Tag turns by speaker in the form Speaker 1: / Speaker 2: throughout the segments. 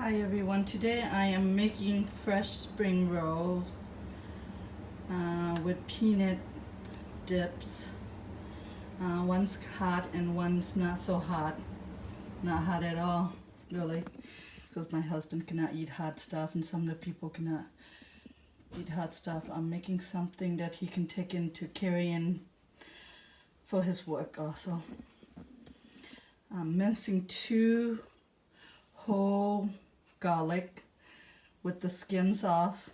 Speaker 1: Hi everyone, today I am making fresh spring rolls with peanut dips. One's hot and one's not so hot. Not hot at all, really, because my husband cannot eat hot stuff and some of the people cannot eat hot stuff. I'm making something that he can take in to carry in for his work also. I'm mincing 2 whole garlic with the skins off,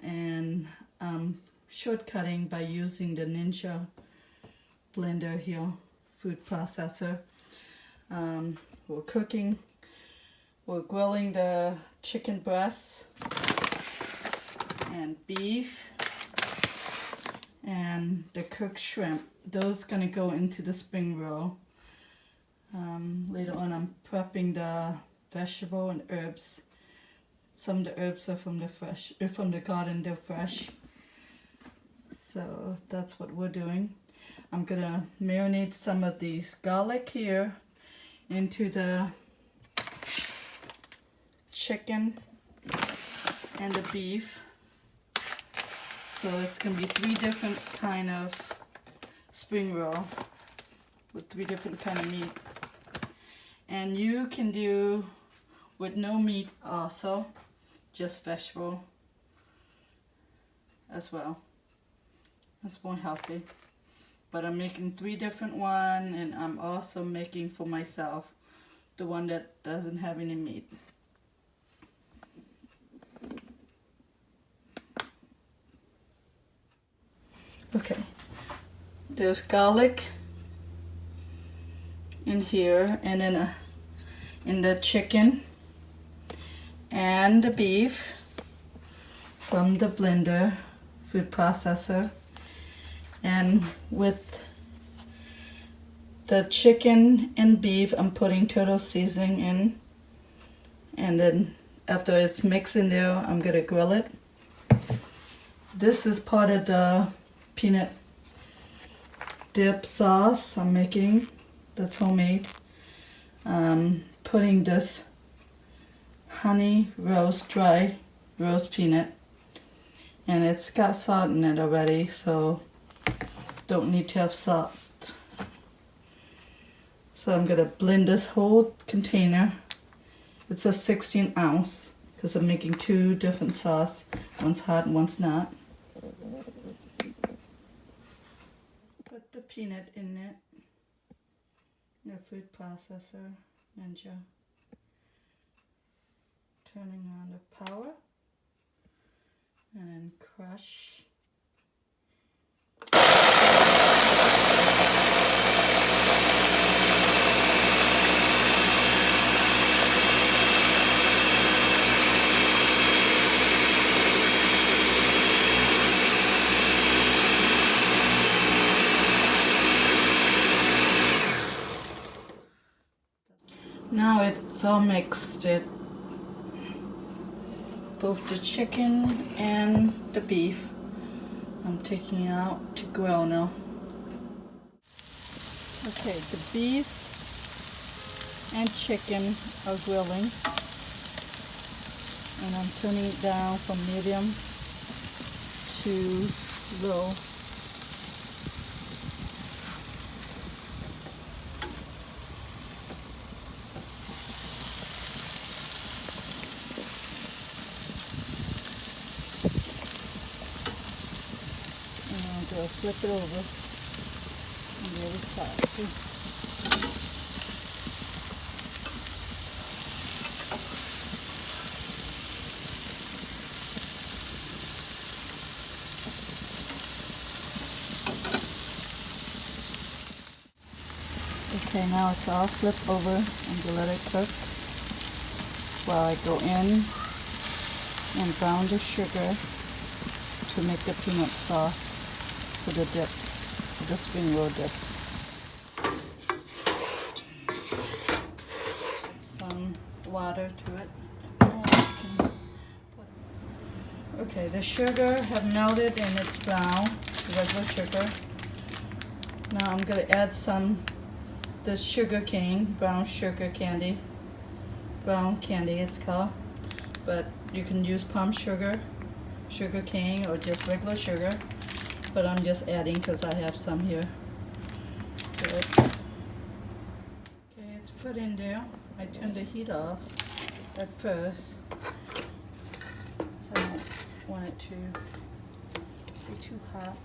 Speaker 1: and shortcutting by using the Ninja blender here, food processor. We're grilling the chicken breasts and beef and the cooked shrimp. Those gonna go into the spring roll. Later on I'm prepping the vegetable and herbs. Some of the herbs are from the garden, they're fresh. So that's what we're doing. I'm gonna marinate some of these garlic here into the chicken and the beef. So it's gonna be 3 different kind of spring roll with 3 different kind of meat. And you can do with no meat also, just vegetable as well. That's more healthy. But I'm making 3 different ones, and I'm also making for myself the one that doesn't have any meat. Okay, there's garlic in here, and then in the chicken and the beef from the blender, food processor. And with the chicken and beef, I'm putting turtle seasoning in, and then after it's mixed in there, I'm gonna grill it. This is part of the peanut dip sauce I'm making. That's homemade. Putting this honey roast, dry roast peanut, and it's got salt in it already, so don't need to have salt. So I'm gonna blend this whole container. It's a 16 ounce because I'm making 2 different sauce. One's hot and one's not. Put the peanut in it. The food processor, Ninja. Turning on the power, and then crush. Now it's all mixed. Both the chicken and the beef. I'm taking it out to grill now. Okay, the beef and chicken are grilling, and I'm turning it down from medium to low. I'll flip it over on the other side too. Okay, now it's all flipped over. I'm going to let it cook while I go in and brown the sugar to make the peanut sauce for the dip, for the spring roll dip. Some water to it. Okay, the sugar have melted and it's brown, regular sugar. Now I'm going to add some this sugar cane, brown sugar candy, brown candy it's called, but you can use palm sugar, sugar cane, or just regular sugar, but I'm just adding because I have some here to it. Okay, it's put in there. I turned the heat off at first, so I don't want it to be too hot.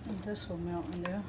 Speaker 1: And this will melt in there.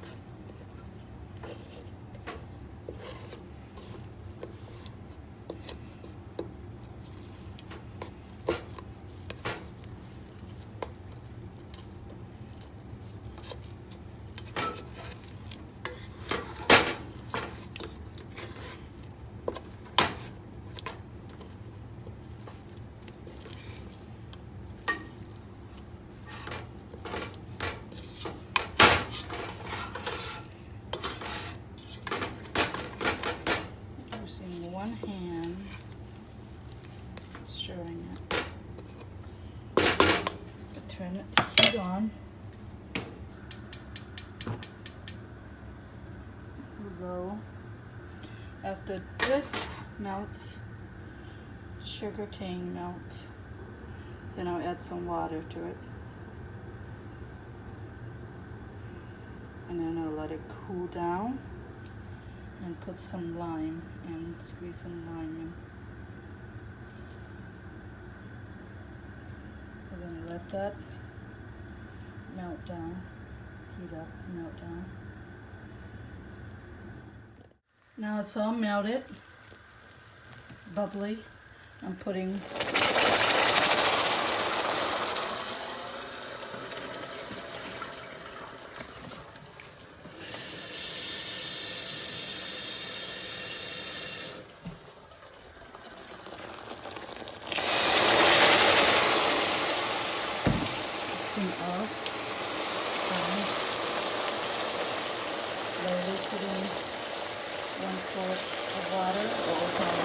Speaker 1: Using one hand, stirring it. I turn it heat on. Low. After this melts, sugar cane melts, then I'll add some water to it. And then I'll let it cool down and put some lime and squeeze some lime in. We're going to let that melt down, heat up, melt down. Now it's all melted, bubbly. I'm putting slowly put in 1 quart of water over time.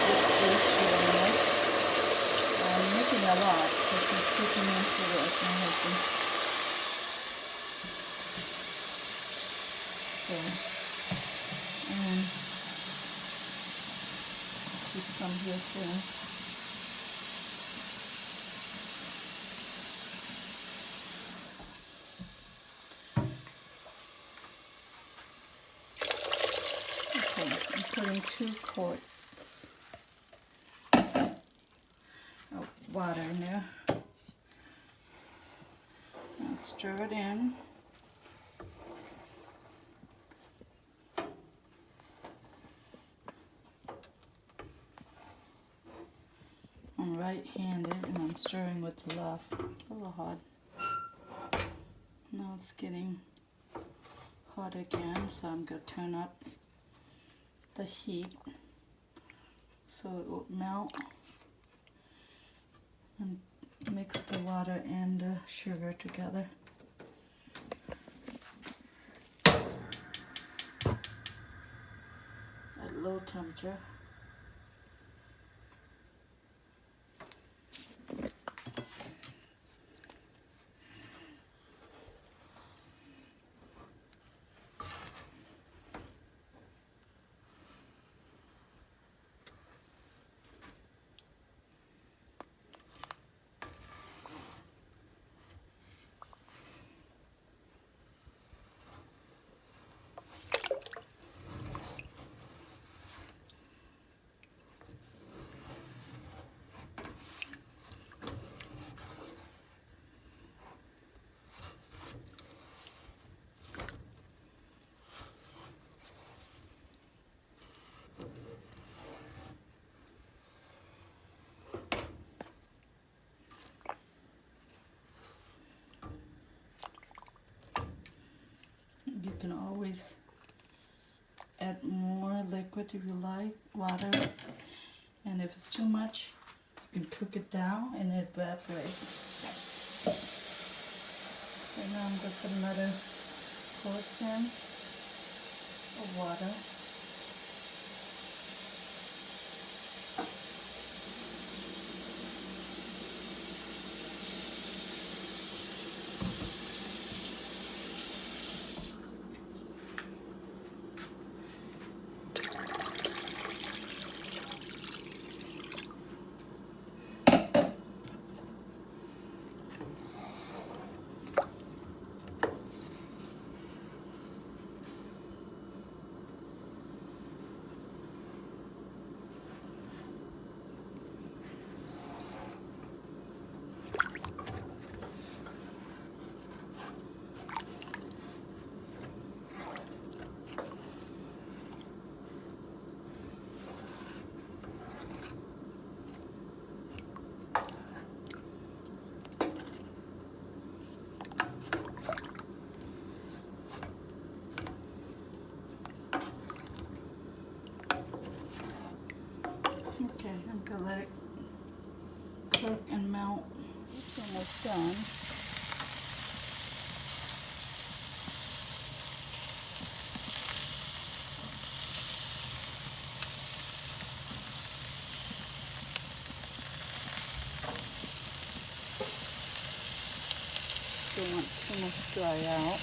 Speaker 1: This juice here in this. I'm making a lot because he's taking into work, my husband. So, and keep some here too. I'm putting 2 quarts of water in there. Now stir it in. I'm right-handed and I'm stirring with the left. A little hot. Now it's getting hot again, so I'm going to turn up the heat so it will melt and mix the water and the sugar together. At low temperature. You can always add more liquid if you like, water, and if it's too much, you can cook it down and it evaporates. So now I'm going to put another quart in of water. Gotta let it cook and melt. It's almost done. Don't want too much dry out.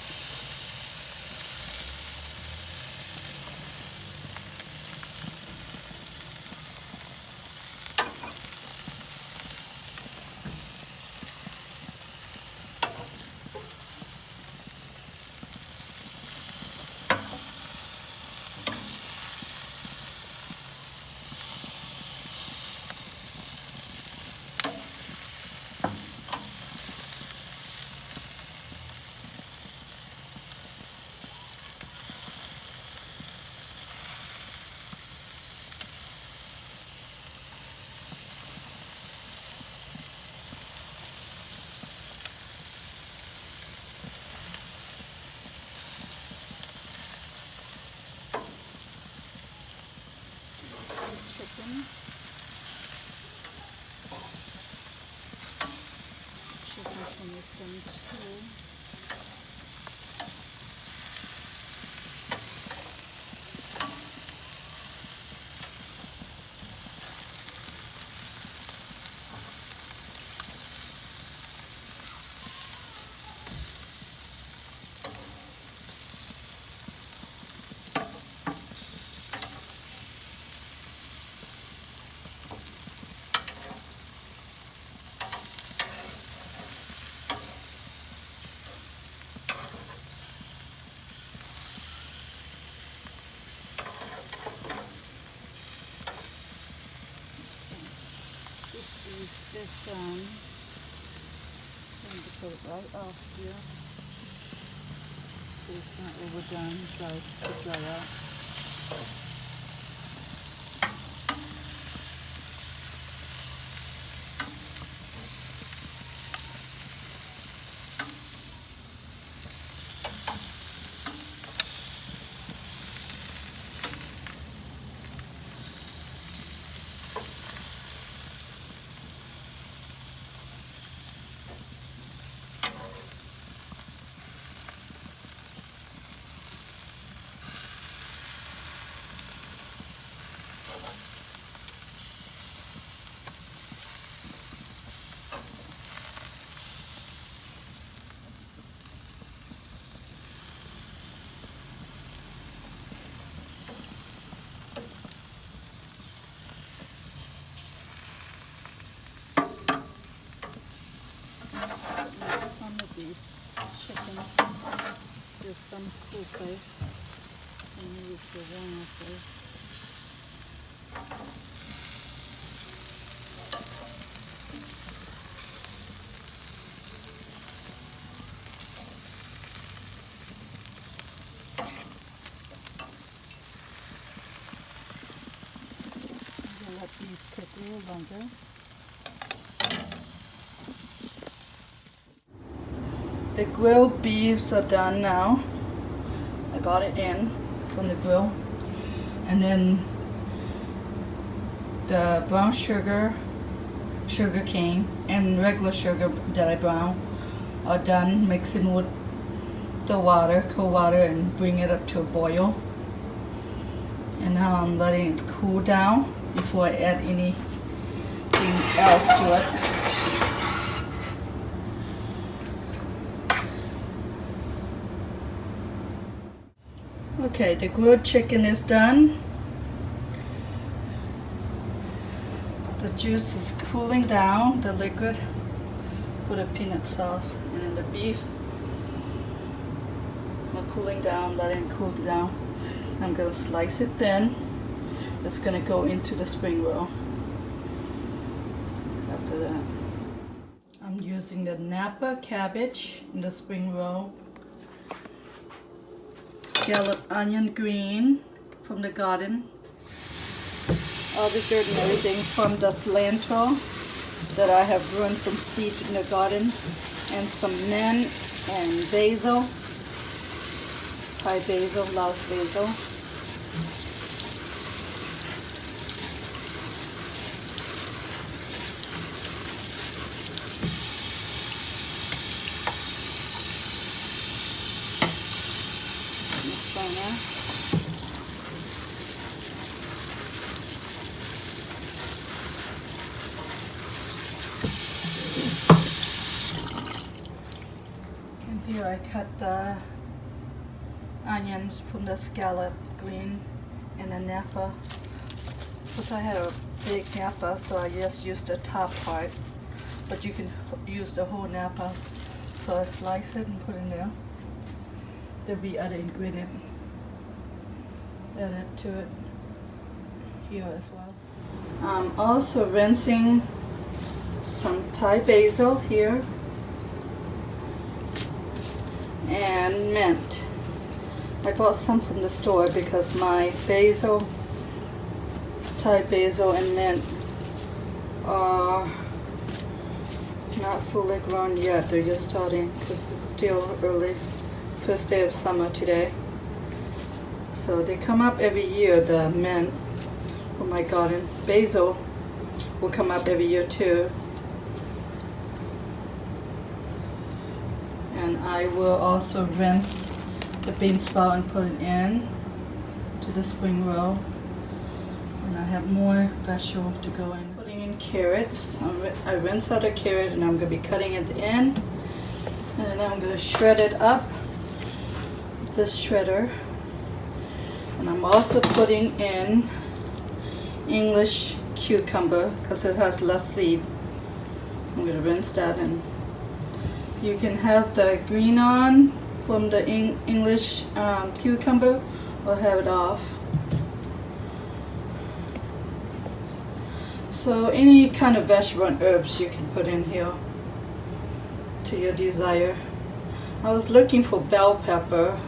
Speaker 1: Chicken. Chicken's almost done too. This done. I'm going to put it right off here so it's not overdone, dry out. Some of these chicken, there's some coupe, and use the one of this. I'm gonna let these cook a little longer. The grilled beefs are done now. I brought it in from the grill. And then the brown sugar, sugar cane, and regular sugar that I brown are done mixing with the water, cold water, and bring it up to a boil. And now I'm letting it cool down before I add anything else to it. Okay, the grilled chicken is done. The juice is cooling down, the liquid for the peanut sauce, and then the beef. I'm cooling down, letting it cool down. I'm gonna slice it thin. It's gonna go into the spring roll. After that, I'm using the Napa cabbage in the spring roll. Scallop onion green from the garden. All the dirt and everything from the cilantro that I have grown from seeds in the garden, and some mint and basil, Thai basil, Laos basil. burner. And here I cut the onions from the scallop green in a napa. Because I had a big napa, so I just used the top part. But you can use the whole napa. So I slice it and put it in there. There'll be other ingredient added to it here as well. I'm also rinsing some Thai basil here and mint. I bought some from the store because my basil, Thai basil and mint are not fully grown yet. They're just starting because it's still early, first day of summer today. So they come up every year, the mint from my garden. Basil will come up every year too. And I will also rinse the bean sprout and put it in to the spring roll. And I have more vegetable to go in. Putting in carrots. I rinse out a carrot and I'm going to be cutting at the end. And then I'm going to shred it up with this shredder. And I'm also putting in English cucumber because it has less seed. I'm going to rinse that, and you can have the green on from the English cucumber or have it off. So any kind of vegetable and herbs you can put in here to your desire. I was looking for bell pepper,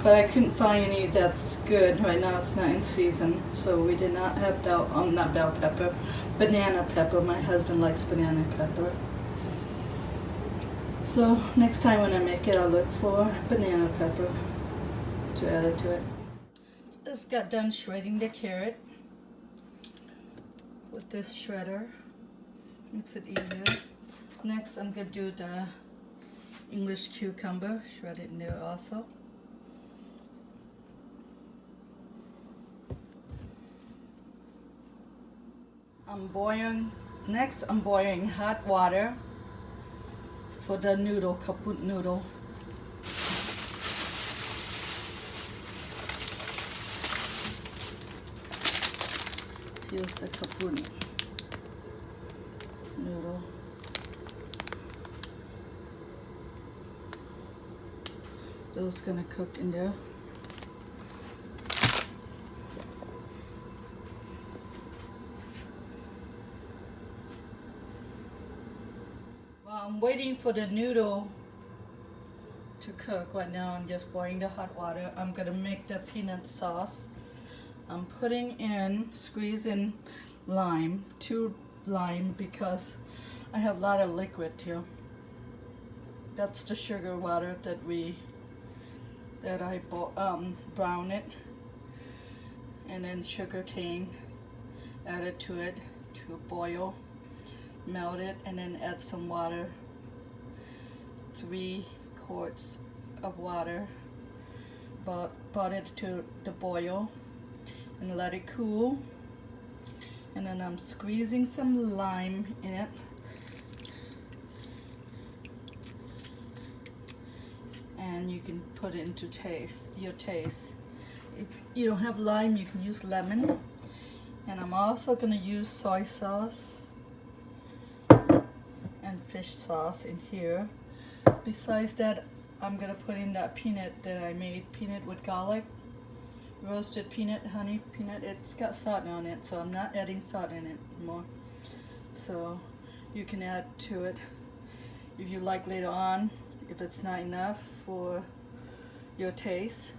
Speaker 1: but I couldn't find any that's good. Right now it's not in season, so we did not have not bell pepper, banana pepper. My husband likes banana pepper. So next time when I make it, I'll look for banana pepper to add it to it. Just got done shredding the carrot with this shredder. Makes it easier. Next I'm going to do the English cucumber, shred it in there also. I'm boiling hot water for the noodle, kaput noodle. Use the kaput noodle. Those gonna cook in there. While I'm waiting for the noodle to cook, right now I'm just boiling the hot water. I'm gonna make the peanut sauce. I'm putting in, squeezing lime, 2 lime, because I have a lot of liquid here. That's the sugar water that I brown it, and then sugar cane added to it to boil, melt it, and then add some water, 3 quarts of water, brought it to the boil and let it cool. And then I'm squeezing some lime in it. And you can put it into your taste. If you don't have lime, you can use lemon. And I'm also going to use soy sauce and fish sauce in here. Besides that, I'm going to put in that peanut that I made, peanut with garlic. Roasted peanut, honey peanut. It's got salt on it, so I'm not adding salt in it anymore. So you can add to it if you like later on, if it's not enough for your taste.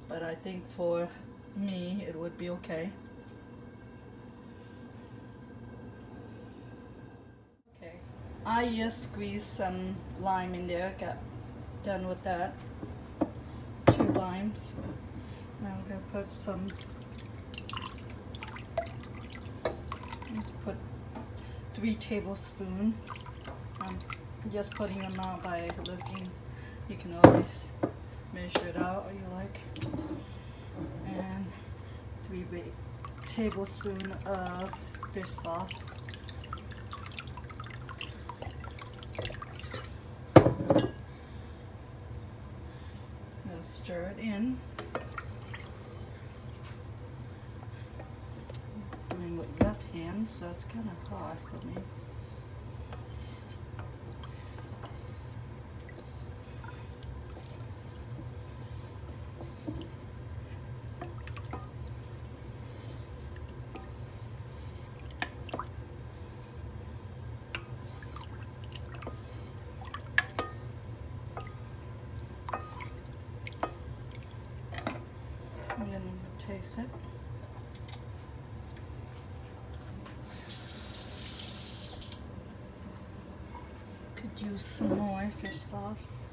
Speaker 1: But I think for me it would be okay. Okay, I just squeezed some lime in there, got done with that. 2 limes. Now I'm going to put some, I need to put 3 tablespoons. I'm just putting them out by looking. You can always measure it out or you like. And 3 big tablespoons of fish sauce. I'll stir it in. I'm doing with left hand, so it's kind of hard for me. And then taste it. Could use some more fish sauce.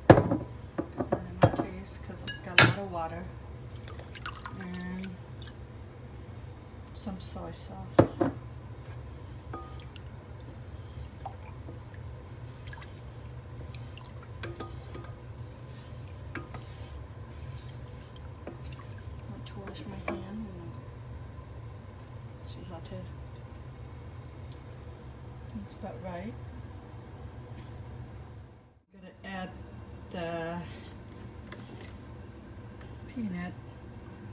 Speaker 1: So in my taste, because it's got a lot of water. And some soy sauce. Wash my hand and see how to. It's about right. I'm gonna add the peanut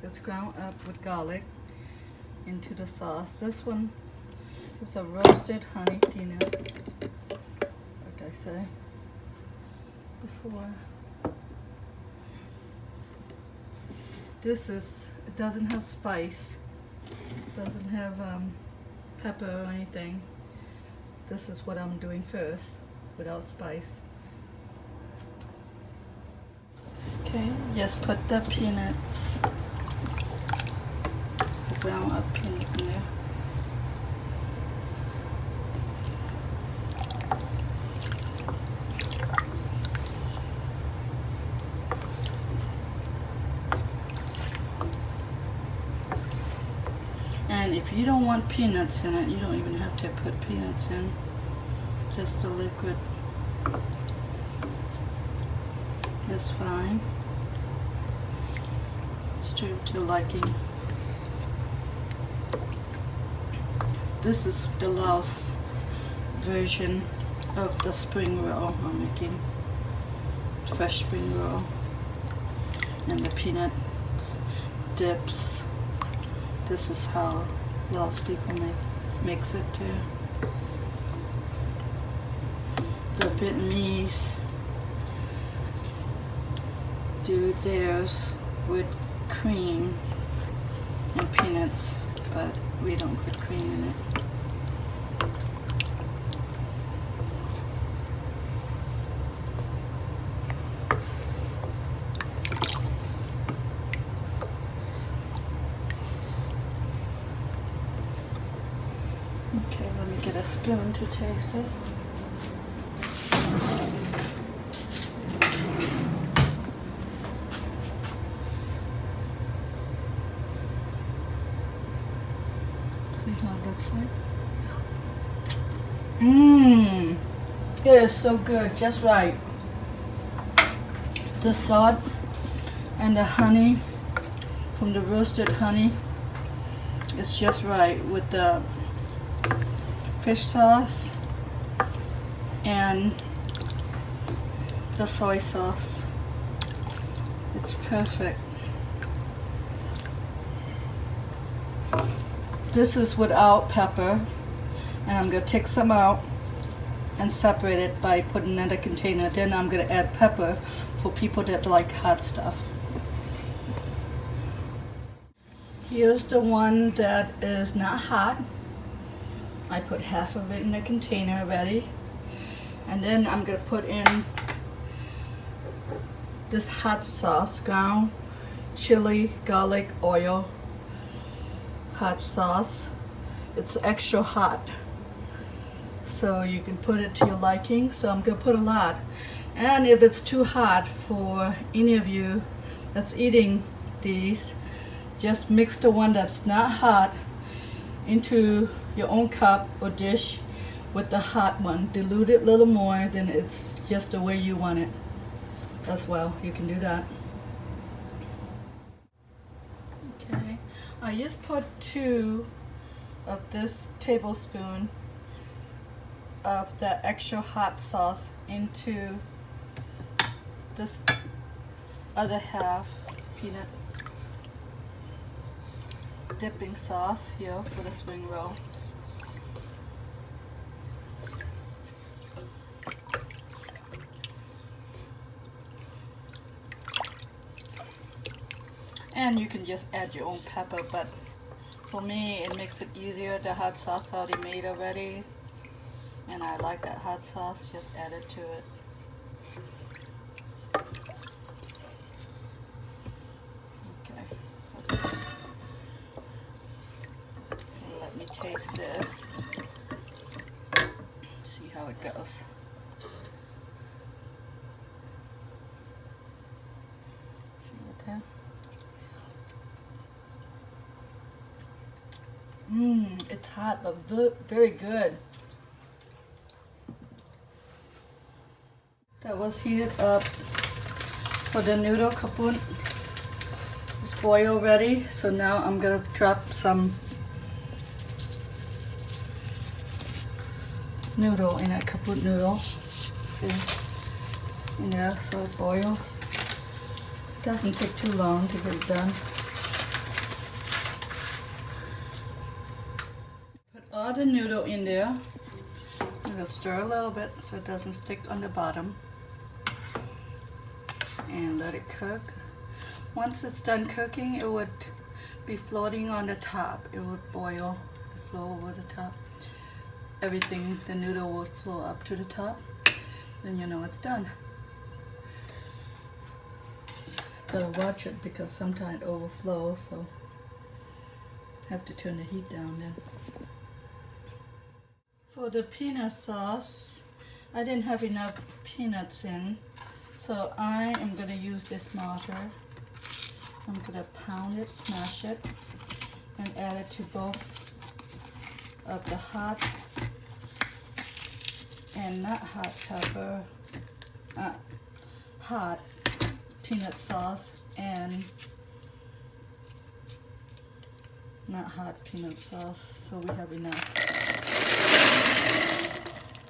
Speaker 1: that's ground up with garlic into the sauce. This one is a roasted honey peanut, like I say before. This is, it doesn't have spice, it doesn't have pepper or anything. This is what I'm doing first, without spice. Okay, just put the peanuts, ground up peanut in there. And if you don't want peanuts in it, you don't even have to put peanuts in. Just the liquid is fine. It's to your liking. This is the Laos version of the spring roll I'm making. Fresh spring roll. And the peanut dips. This is how Laos people makes it too. The Vietnamese do theirs with cream and peanuts, but we don't put cream in it. Okay, let me get a spoon to taste it. See how it looks like? Mmm, it is so good, just right. The salt and the honey from the roasted honey is just right with the fish sauce and the soy sauce. It's perfect. This is without pepper, and I'm going to take some out and separate it by putting it in a container. Then I'm going to add pepper for people that like hot stuff. Here's the one that is not hot. I put half of it in a container already. And then I'm going to put in this hot sauce, ground chili, garlic, oil, hot sauce. It's extra hot, so you can put it to your liking. So I'm going to put a lot. And if it's too hot for any of you that's eating these, just mix the one that's not hot into your own cup or dish with the hot one. Dilute it a little more, then it's just the way you want it as well. You can do that. Okay, I just put 2 of this tablespoon of the extra hot sauce into this other half peanut dipping sauce here for the spring roll. And you can just add your own pepper, but for me it makes it easier. The hot sauce already made already, and I like that hot sauce. Just add it to it. Okay, let's see. Let me taste this. See how it goes. See it there? It's hot, but very good. That was heated up for the noodle kaput. It's boiled already, so now I'm gonna drop some noodle in that kaput noodle. See? Yeah, so it boils. It doesn't take too long to get it done. All the noodle in there. I'm gonna stir a little bit so it doesn't stick on the bottom, and let it cook. Once it's done cooking, it would be floating on the top. It would boil, flow over the top. Everything, the noodle will flow up to the top. Then you know it's done. Gotta watch it because sometimes it overflows, so have to turn the heat down then. For the peanut sauce, I didn't have enough peanuts in, so I am going to use this mortar. I'm going to pound it, smash it, and add it to both of the hot and not hot pepper, hot peanut sauce and not hot peanut sauce, so we have enough.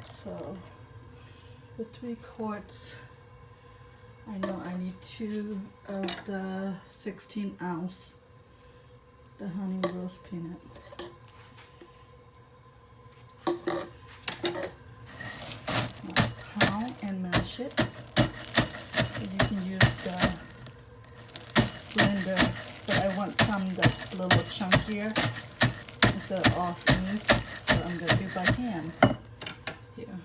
Speaker 1: So for 3 quarts, I know I need 2 of the 16-ounce, the honey roast peanut. Pound and mash it. And you can use the blender, but I want some that's a little chunkier instead of all smooth, so I'm going to do by hand here.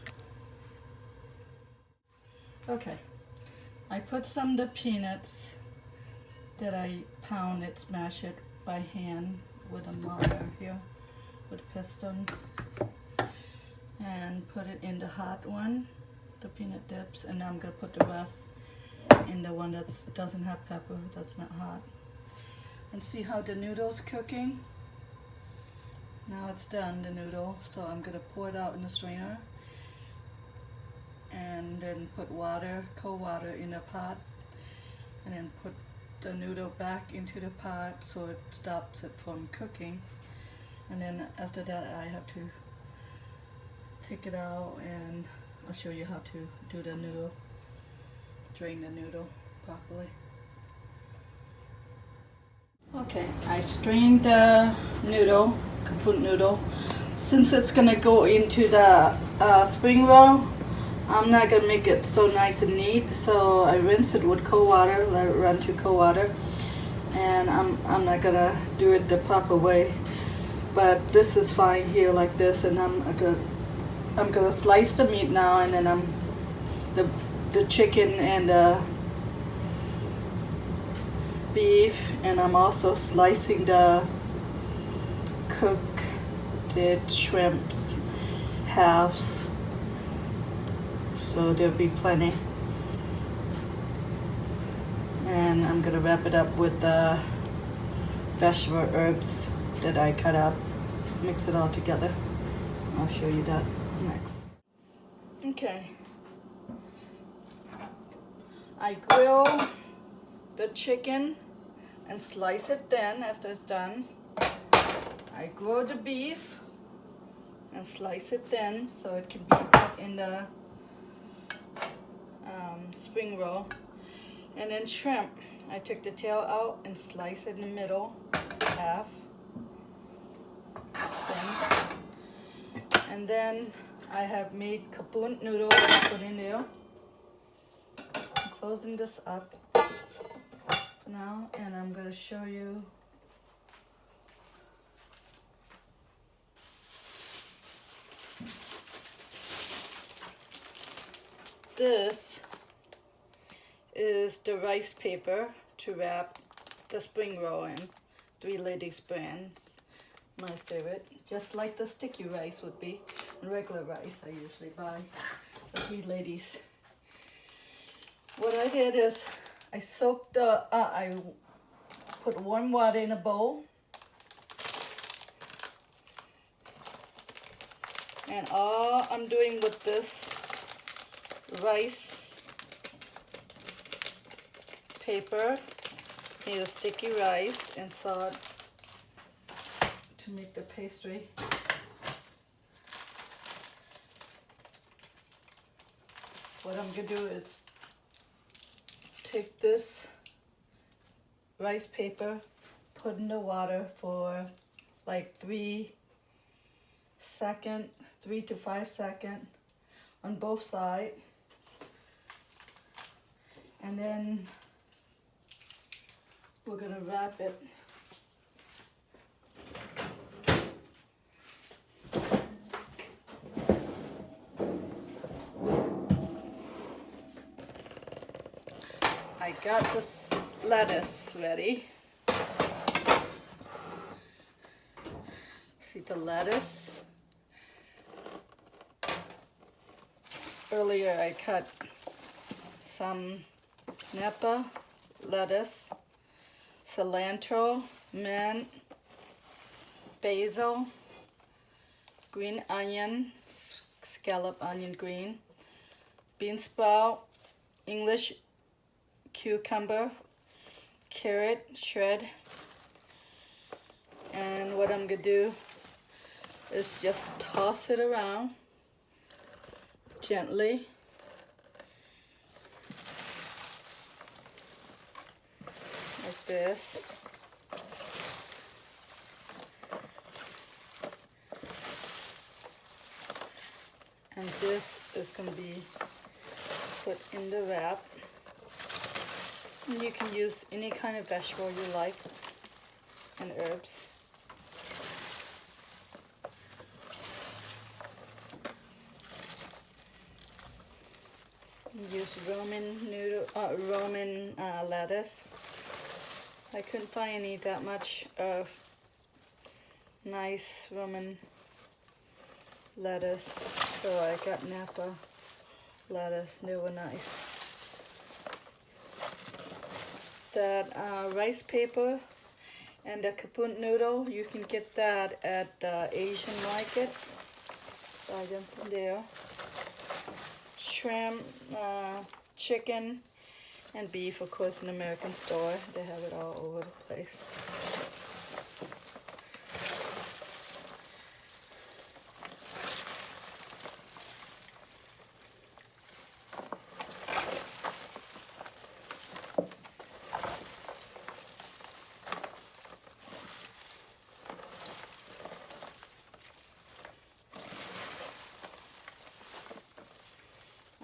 Speaker 1: Okay, I put some of the peanuts that I pounded, smash it by hand with a mortar here, with a piston, and put it in the hot one, the peanut dips, and now I'm going to put the rest in the one that doesn't have pepper, that's not hot. And see how the noodle's cooking? Now it's done, the noodle, so I'm going to pour it out in the strainer and then put water, cold water in the pot, and then put the noodle back into the pot so it stops it from cooking. And then after that I have to take it out, and I'll show you how to do the noodle, drain the noodle properly. Okay, I strained the noodle, kaput noodle. Since it's gonna go into the spring roll, I'm not gonna make it so nice and neat, so I rinse it with cold water, let it run to cold water, and I'm not gonna do it the proper way, but this is fine here like this. And I'm gonna slice the meat now, and then the chicken and the beef, and I'm also slicing the cooked shrimps halves, so there'll be plenty. And I'm gonna wrap it up with the vegetable herbs that I cut up, mix it all together. I'll show you that next. Okay. I grill the chicken and slice it thin after it's done. I grill the beef and slice it thin so it can be put in the spring roll. And then shrimp, I took the tail out and slice it in the middle, half. And then I have made kaput noodle and put in there. I'm closing this up now, and I'm going to show you this is the rice paper to wrap the spring roll in. Three Ladies brands, my favorite. Just like the sticky rice would be. Regular rice I usually buy. The Three Ladies. What I did is I soaked I put warm water in a bowl. And all I'm doing with this rice paper, need a sticky rice inside to make the pastry. What I'm gonna do is take this rice paper, put in the water for like 3 to 5 seconds on both sides, and then we're gonna wrap it. I got this lettuce ready. See the lettuce? Earlier I cut some Napa lettuce, cilantro, mint, basil, green onion, scallop onion green, bean sprout, English cucumber, carrot shred, and what I'm gonna do is just toss it around gently. Like this. And this is going to be put in the wrap. And you can use any kind of vegetable you like and herbs. Use Roman lettuce. I couldn't find any that much of nice Roman lettuce, so I got Napa lettuce. They were nice. That rice paper and the kaput noodle, you can get that at the Asian market. Buy them from there. Shrimp, chicken, and beef, of course, in American store. They have it all over the place.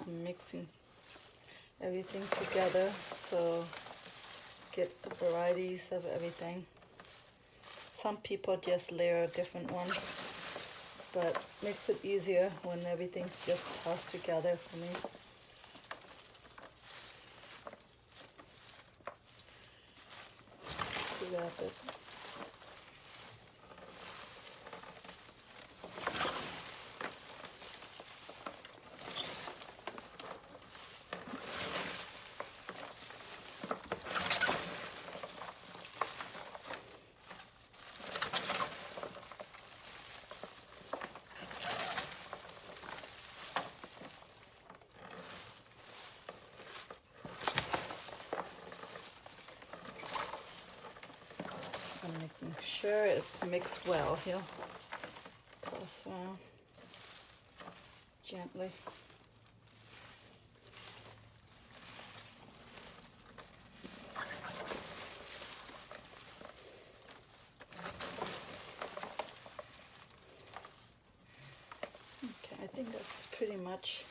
Speaker 1: I'm mixing everything together, so get the varieties of everything. Some people just layer a different one, but makes it easier when everything's just tossed together for me. Wrap it. Make sure it's mixed well here. Toss around gently. Okay, I think that's pretty much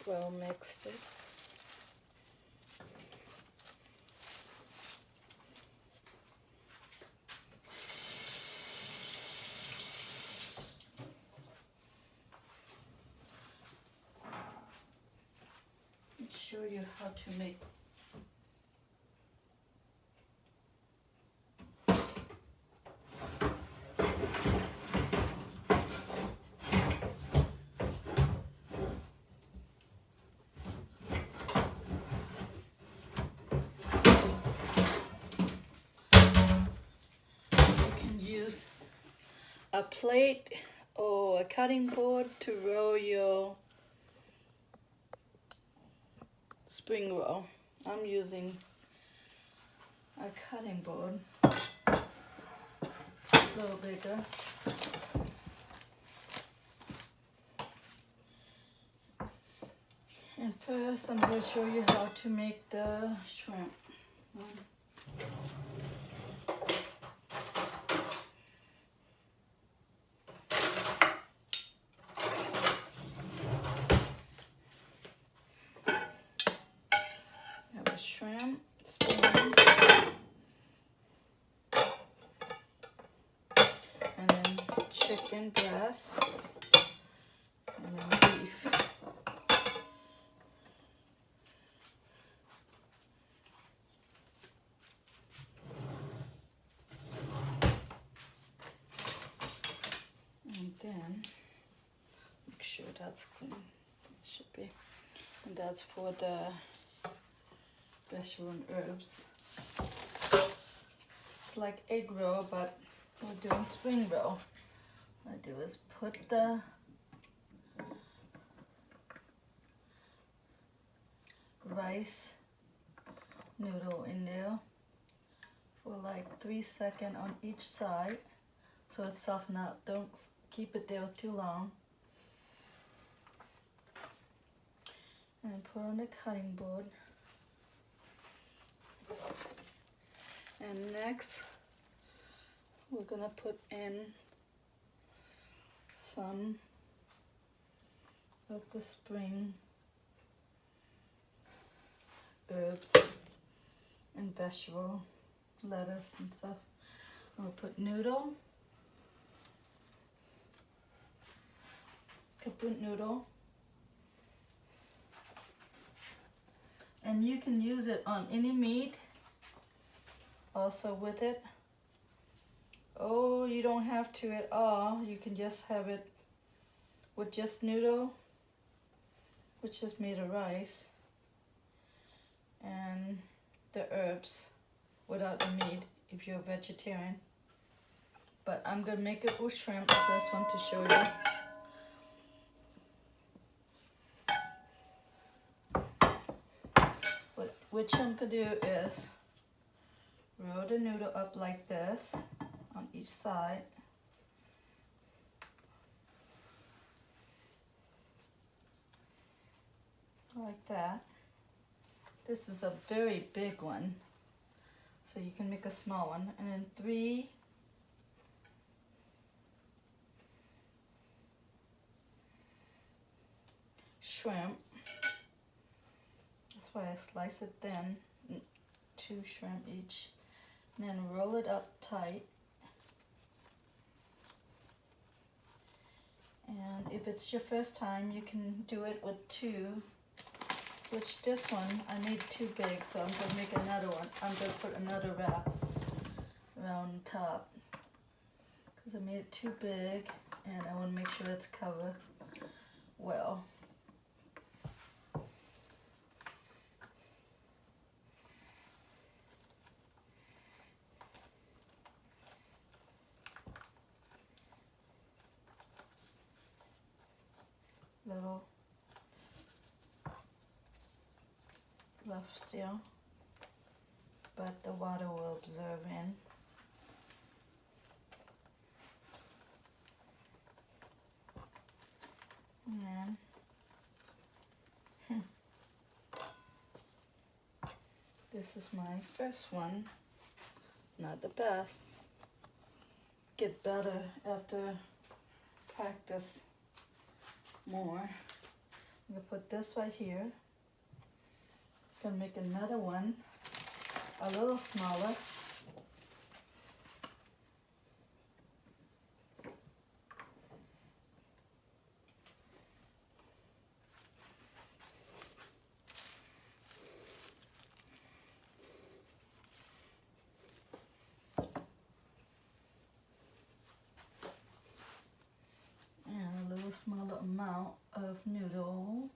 Speaker 1: well mixed it. Show you how to make you can use a plate or a cutting board to roll your spring roll. I'm using a cutting board, a little bigger. And first I'm going to show you how to make the shrimp. Have a shrimp, spoon, and then chicken breast, and then beef. And then make sure that's clean. It should be. And that's for the vegetable and herbs. It's like egg roll, but we're doing spring roll. What I do is put the rice noodle in there for like 3 seconds on each side so it's softened up. Don't keep it there too long. And put on the cutting board. And next we're gonna put in some of the spring herbs and vegetable, lettuce and stuff. We'll put noodle, kaput noodle, and you can use it on any meat also with it. Oh, you don't have to at all. You can just have it with just noodle, which is made of rice, and the herbs without the meat if you're a vegetarian. But I'm gonna make it with shrimp, the first one to show you. But what I'm gonna do is roll the noodle up like this on each side. Like that. This is a very big one, so you can make a small one. And then 3 shrimp. That's why I slice it thin, 2 shrimp each. And then roll it up tight. And if it's your first time, you can do it with 2. Which this one, I made too big, so I'm going to make another one. I'm going to put another wrap around the top. Because I made it too big, and I want to make sure it's covered well. Little rough still, but the water will absorb in. And this is my first one. Not the best. Get better after practice more. I'm gonna put this right here. Gonna make another one a little smaller. And a little smaller amount of noodle.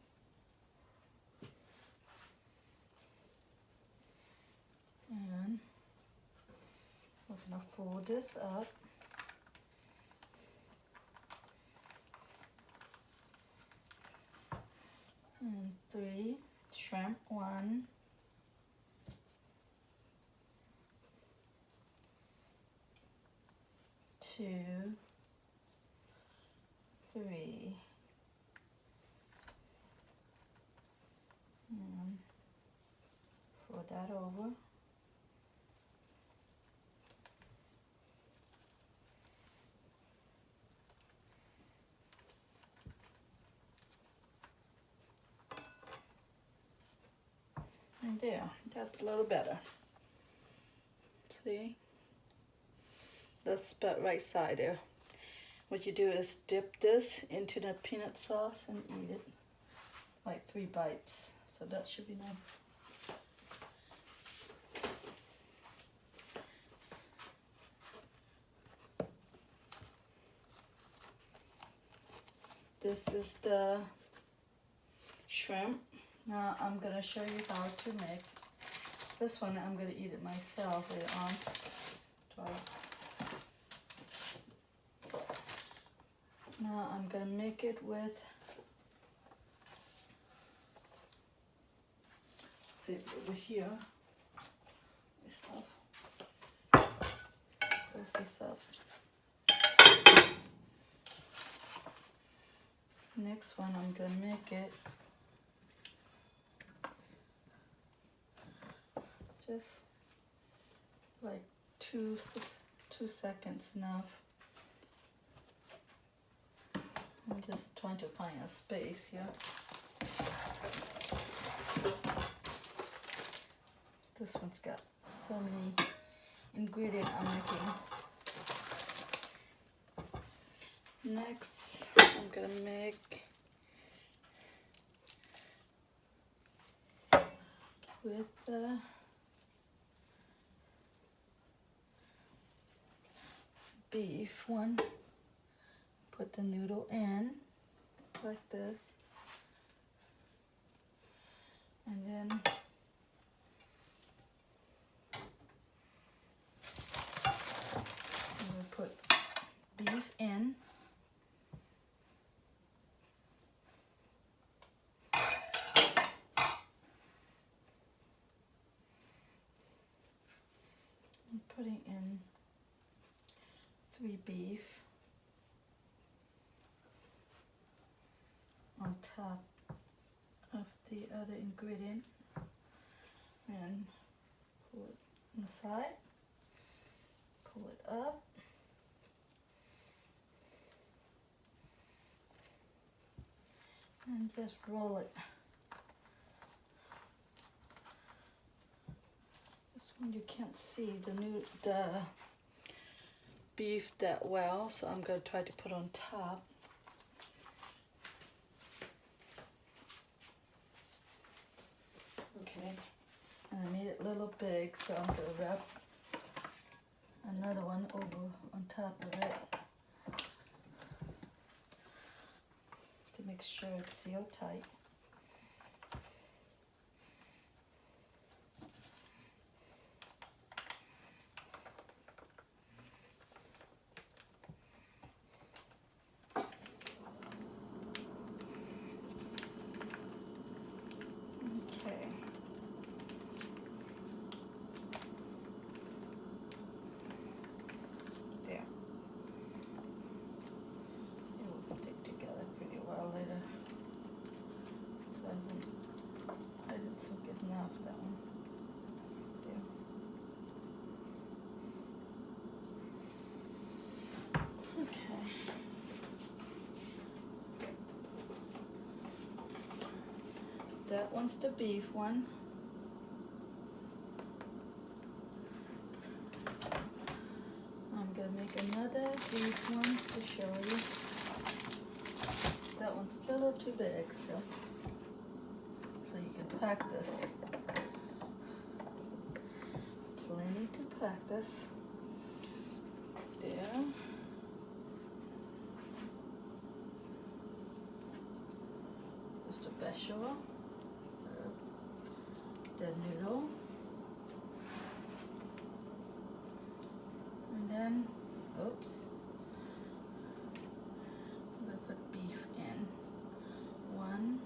Speaker 1: And we're gonna fold this up. And 3 shrimp, 1, 2, 3, and fold that over. And there, that's a little better. See? That's about right side there. What you do is dip this into the peanut sauce and eat it. Like 3 bites. So that should be nice. This is the shrimp. Now I'm gonna show you how to make this one. I'm gonna eat it myself later on. Now I'm gonna make it with, see over here, close this up. Next one I'm gonna make it just like 2 seconds enough. I'm just trying to find a space here. This one's got so many ingredients I'm making. Next, I'm gonna make with the beef one. Put the noodle in like this, and then I'm gonna put beef in. I'm putting in 3 beef on top of the other ingredient, and pull it on the side, pull it up, and just roll it. This one you can't see the beef that well, so I'm going to try to put on top. Okay, and I made it a little big, so I'm going to wrap another one over on top of it to make sure it's sealed tight. Okay. There. It will stick together pretty well later. that one's the beef one. I'm gonna make another beef one to show you. That one's still a little too big still. So you can practice. Plenty to practice. There. There's the bechamel. The noodle. And then, oops. I'm gonna put beef in. 1,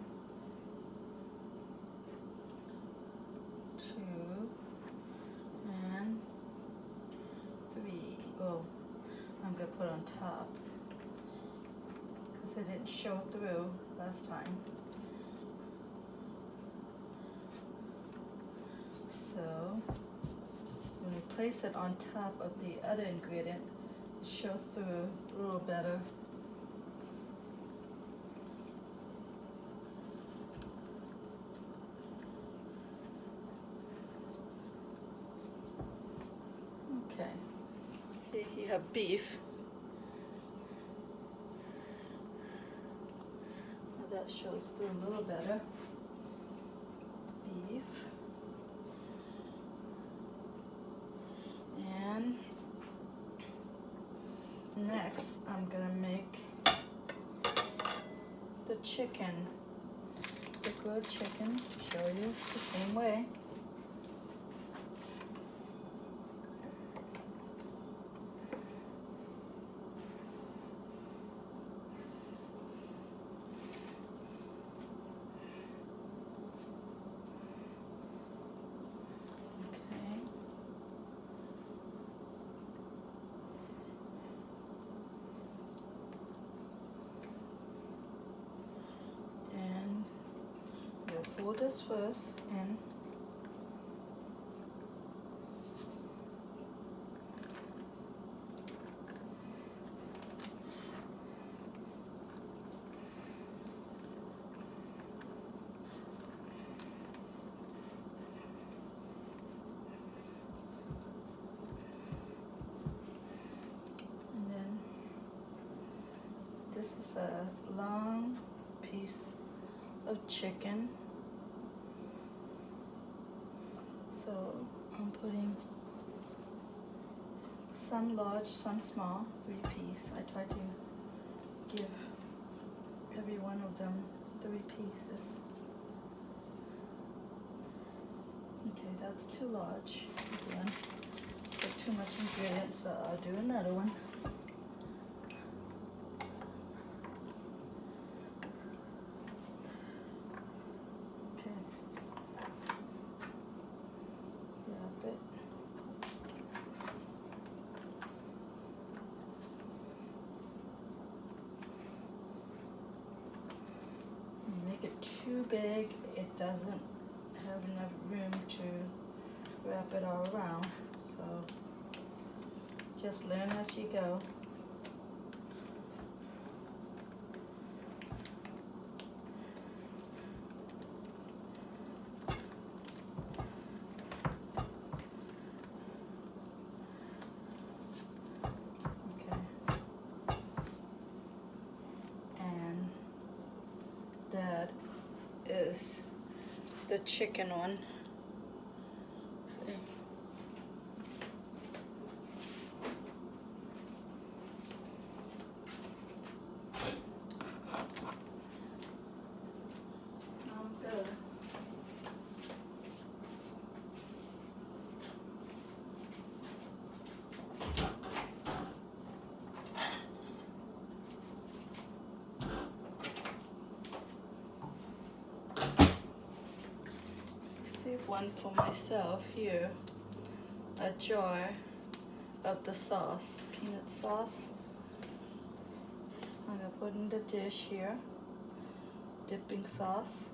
Speaker 1: 2, and 3. Oh, I'm gonna put on top because it didn't show through last time. So when we place it on top of the other ingredient, it shows through a little better. Okay, see, you have beef. Now that shows through a little better. It's beef. And next, I'm gonna make the chicken, the grilled chicken. Show you the same way. Fold this first and then this is a long piece of chicken. So I'm putting some large, some small, 3-piece. I try to give every one of them 3 pieces. Okay, that's too large. Again, put too much ingredients, so I'll do another one. Too big, it doesn't have enough room to wrap it all around, so just learn as you go. Okay, and that is the chicken one. See? I'm good. Save one for myself here. A jar of the sauce, peanut sauce. I'm gonna put in the dish here. Dipping sauce.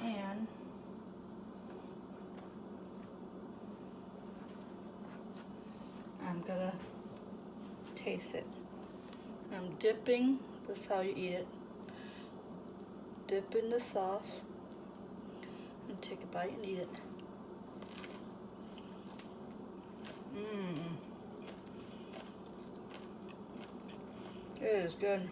Speaker 1: And I'm gonna taste it. dipping, this is how you eat it. Dip in the sauce and take a bite and eat it. Mmm. It is good.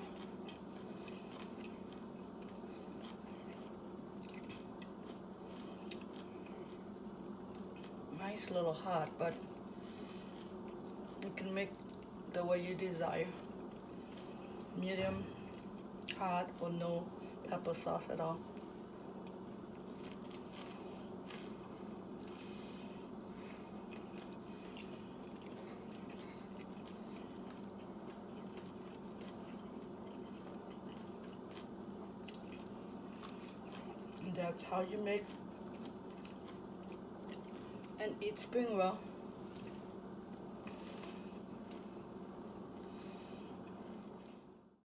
Speaker 1: Nice little hot, but you can make the way you desire. Medium, hot, or no pepper sauce at all. And that's how you make and eat spring roll.